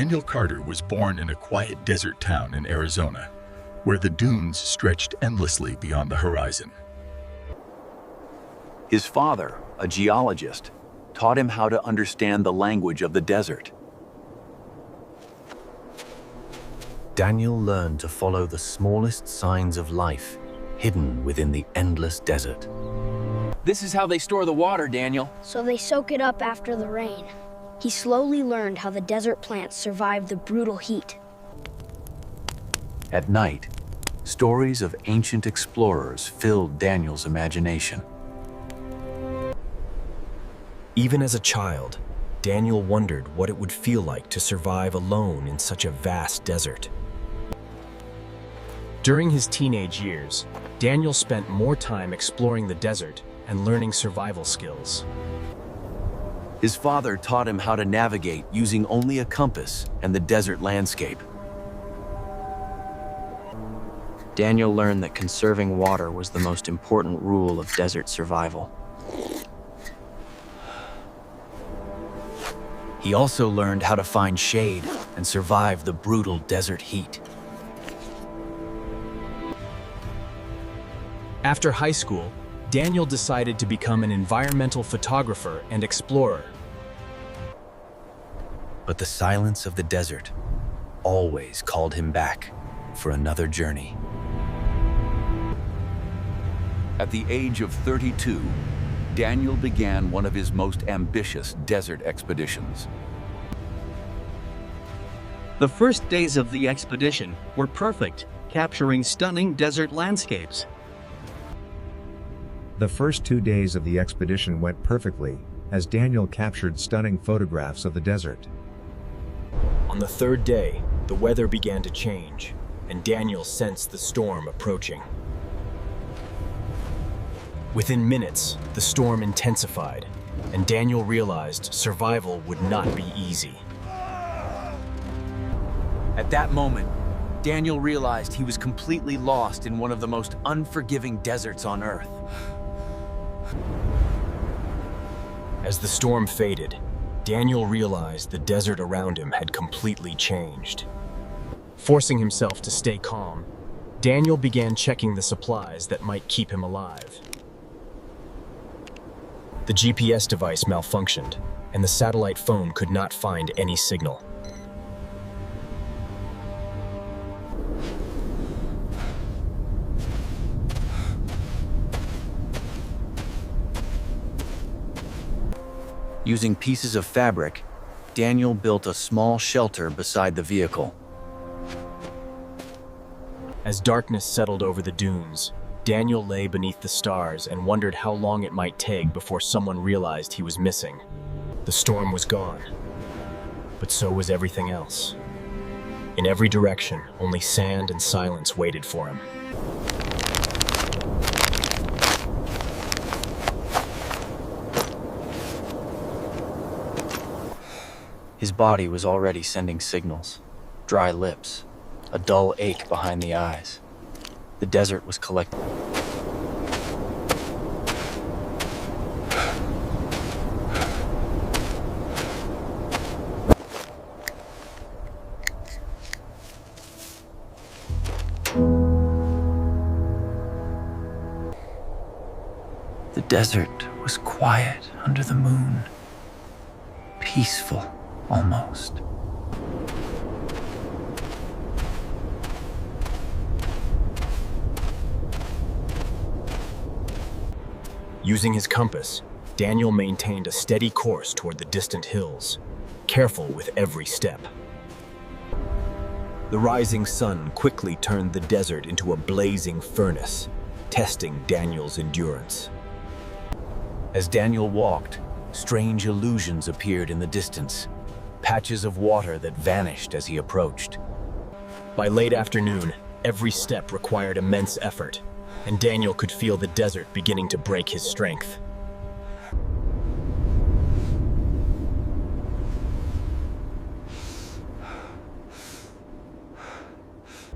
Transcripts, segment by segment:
Daniel Carter was born in a quiet desert town in Arizona, where the dunes stretched endlessly beyond the horizon. His father, a geologist, taught him how to understand the language of the desert. Daniel learned to follow the smallest signs of life hidden within the endless desert. This is how they store the water, Daniel. So they soak it up after the rain. He slowly learned how the desert plants survive the brutal heat. At night, stories of ancient explorers filled Daniel's imagination. Even as a child, Daniel wondered what it would feel like to survive alone in such a vast desert. During his teenage years, Daniel spent more time exploring the desert and learning survival skills. His father taught him how to navigate using only a compass and the desert landscape. Daniel learned that conserving water was the most important rule of desert survival. He also learned how to find shade and survive the brutal desert heat. After high school, Daniel decided to become an environmental photographer and explorer. But the silence of the desert always called him back for another journey. At the age of 32, Daniel began one of his most ambitious desert expeditions. The first days of the expedition were perfect, capturing stunning desert landscapes. The first 2 days of the expedition went perfectly, as Daniel captured stunning photographs of the desert. On the third day, the weather began to change, and Daniel sensed the storm approaching. Within minutes, the storm intensified, and Daniel realized survival would not be easy. At that moment, Daniel realized he was completely lost in one of the most unforgiving deserts on Earth. As the storm faded, Daniel realized the desert around him had completely changed. Forcing himself to stay calm, Daniel began checking the supplies that might keep him alive. The GPS device malfunctioned, and the satellite phone could not find any signal. Using pieces of fabric, Daniel built a small shelter beside the vehicle. As darkness settled over the dunes, Daniel lay beneath the stars and wondered how long it might take before someone realized he was missing. The storm was gone, but so was everything else. In every direction, only sand and silence waited for him. His body was already sending signals. Dry lips, a dull ache behind the eyes. The desert was collecting. The desert was quiet under the moon, peaceful almost. Using his compass, Daniel maintained a steady course toward the distant hills, careful with every step. The rising sun quickly turned the desert into a blazing furnace, testing Daniel's endurance. As Daniel walked, strange illusions appeared in the distance, patches of water that vanished as he approached. By late afternoon, every step required immense effort, and Daniel could feel the desert beginning to break his strength.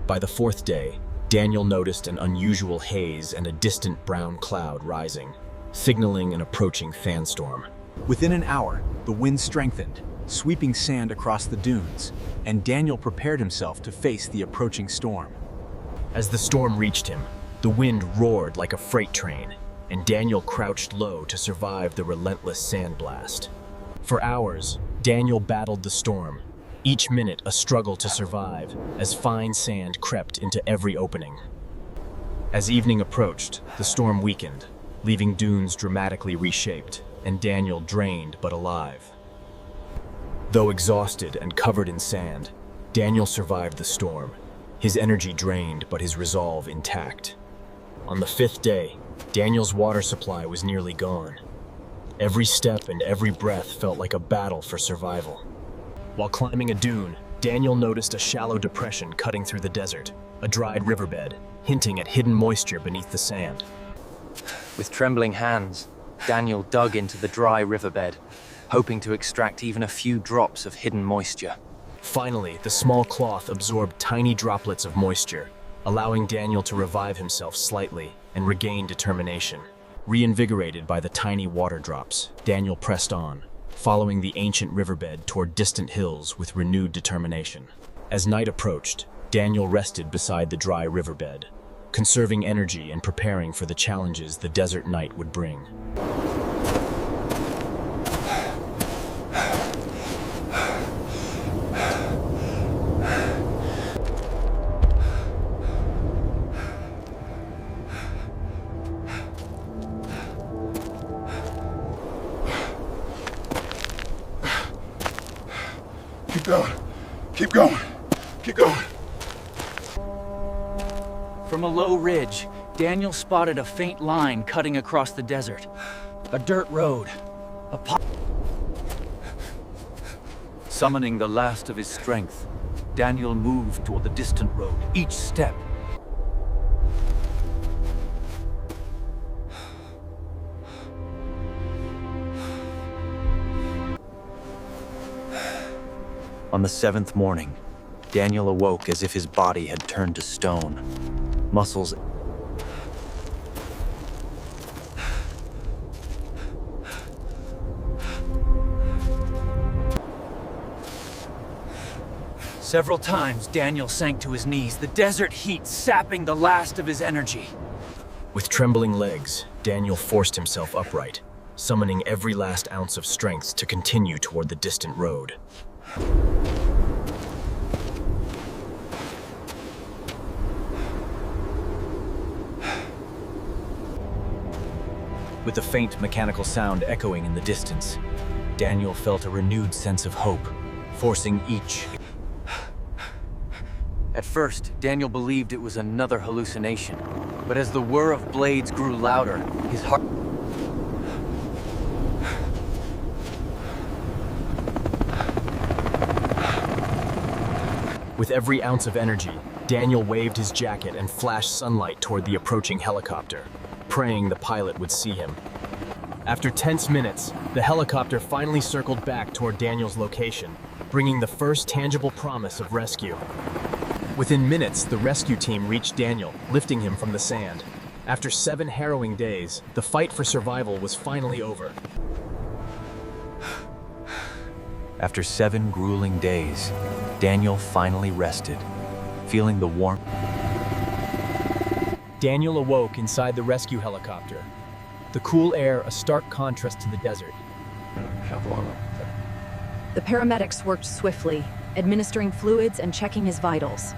By the fourth day, Daniel noticed an unusual haze and a distant brown cloud rising, signaling an approaching sandstorm. Within an hour, the wind strengthened, sweeping sand across the dunes, and Daniel prepared himself to face the approaching storm. As the storm reached him, the wind roared like a freight train, and Daniel crouched low to survive the relentless sandblast. For hours, Daniel battled the storm, each minute a struggle to survive as fine sand crept into every opening. As evening approached, the storm weakened, leaving dunes dramatically reshaped, and Daniel drained but alive. Though exhausted and covered in sand, Daniel survived the storm, his energy drained but his resolve intact. On the 5th day, Daniel's water supply was nearly gone. Every step and every breath felt like a battle for survival. While climbing a dune, Daniel noticed a shallow depression cutting through the desert, a dried riverbed, hinting at hidden moisture beneath the sand. With trembling hands, Daniel dug into the dry riverbed, hoping to extract even a few drops of hidden moisture. Finally, the small cloth absorbed tiny droplets of moisture, allowing Daniel to revive himself slightly and regain determination. Reinvigorated by the tiny water drops, Daniel pressed on, following the ancient riverbed toward distant hills with renewed determination. As night approached, Daniel rested beside the dry riverbed, conserving energy and preparing for the challenges the desert night would bring. Keep going. Keep going. Keep going. From a low ridge, Daniel spotted a faint line cutting across the desert. A dirt road. Summoning the last of his strength, Daniel moved toward the distant road, each step On the 7th morning, Daniel awoke as if his body had turned to stone. Muscles Several times, Daniel sank to his knees, the desert heat sapping the last of his energy. With trembling legs, Daniel forced himself upright, summoning every last ounce of strength to continue toward the distant road. With the faint mechanical sound echoing in the distance, Daniel felt a renewed sense of hope, forcing each. At first, Daniel believed it was another hallucination, but as the whir of blades grew louder, his heart... With every ounce of energy, Daniel waved his jacket and flashed sunlight toward the approaching helicopter, praying the pilot would see him. After tense minutes, the helicopter finally circled back toward Daniel's location, bringing the first tangible promise of rescue. Within minutes, the rescue team reached Daniel, lifting him from the sand. After 7 harrowing days, the fight for survival was finally over. After 7 grueling days, Daniel finally rested, feeling the warmth. Daniel awoke inside the rescue helicopter. The cool air a stark contrast to the desert. The paramedics worked swiftly, administering fluids and checking his vitals.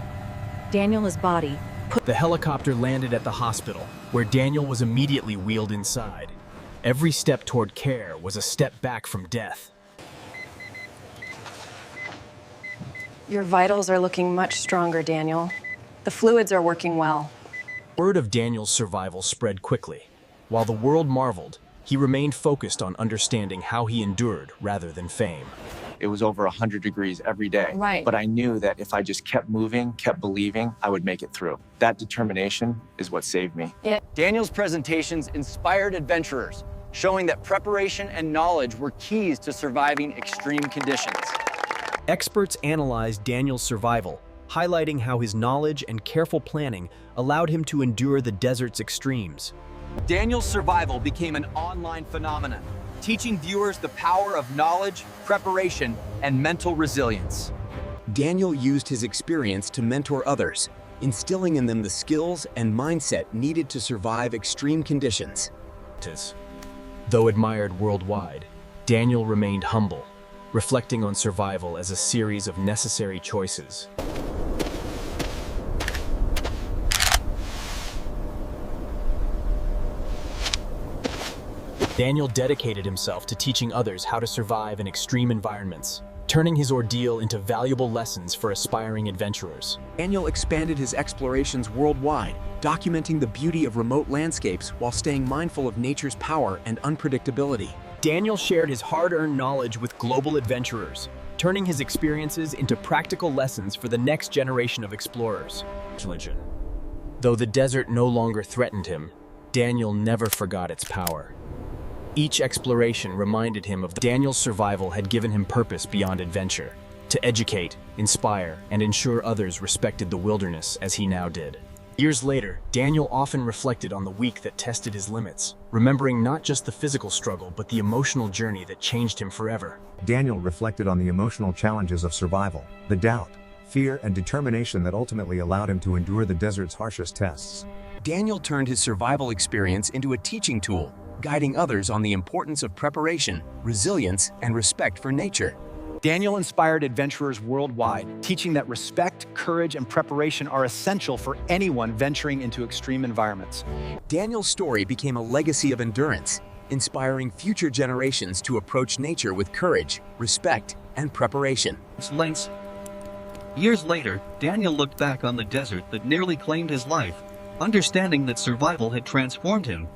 Daniel's body The helicopter landed at the hospital, where Daniel was immediately wheeled inside. Every step toward care was a step back from death. Your vitals are looking much stronger, Daniel. The fluids are working well. Word of Daniel's survival spread quickly. While the world marveled, he remained focused on understanding how he endured rather than fame. It was over 100 degrees every day. Right. But I knew that if I just kept moving, kept believing, I would make it through. That determination is what saved me. Daniel's presentations inspired adventurers, showing that preparation and knowledge were keys to surviving extreme conditions. Experts analyzed Daniel's survival, highlighting how his knowledge and careful planning allowed him to endure the desert's extremes. Daniel's survival became an online phenomenon, teaching viewers the power of knowledge, preparation, and mental resilience. Daniel used his experience to mentor others, instilling in them the skills and mindset needed to survive extreme conditions. Though admired worldwide, Daniel remained humble, reflecting on survival as a series of necessary choices. Daniel dedicated himself to teaching others how to survive in extreme environments, turning his ordeal into valuable lessons for aspiring adventurers. Daniel expanded his explorations worldwide, documenting the beauty of remote landscapes while staying mindful of nature's power and unpredictability. Daniel shared his hard-earned knowledge with global adventurers, turning his experiences into practical lessons for the next generation of explorers. Though the desert no longer threatened him, Daniel never forgot its power. Each exploration reminded him of Daniel's survival had given him purpose beyond adventure, to educate, inspire, and ensure others respected the wilderness as he now did. Years later, Daniel often reflected on the week that tested his limits, remembering not just the physical struggle but the emotional journey that changed him forever. Daniel reflected on the emotional challenges of survival, the doubt, fear, and determination that ultimately allowed him to endure the desert's harshest tests. Daniel turned his survival experience into a teaching tool, guiding others on the importance of preparation, resilience, and respect for nature. Daniel inspired adventurers worldwide, teaching that respect, courage, and preparation are essential for anyone venturing into extreme environments. Daniel's story became a legacy of endurance, inspiring future generations to approach nature with courage, respect, and preparation. Years later, Daniel looked back on the desert that nearly claimed his life, understanding that survival had transformed him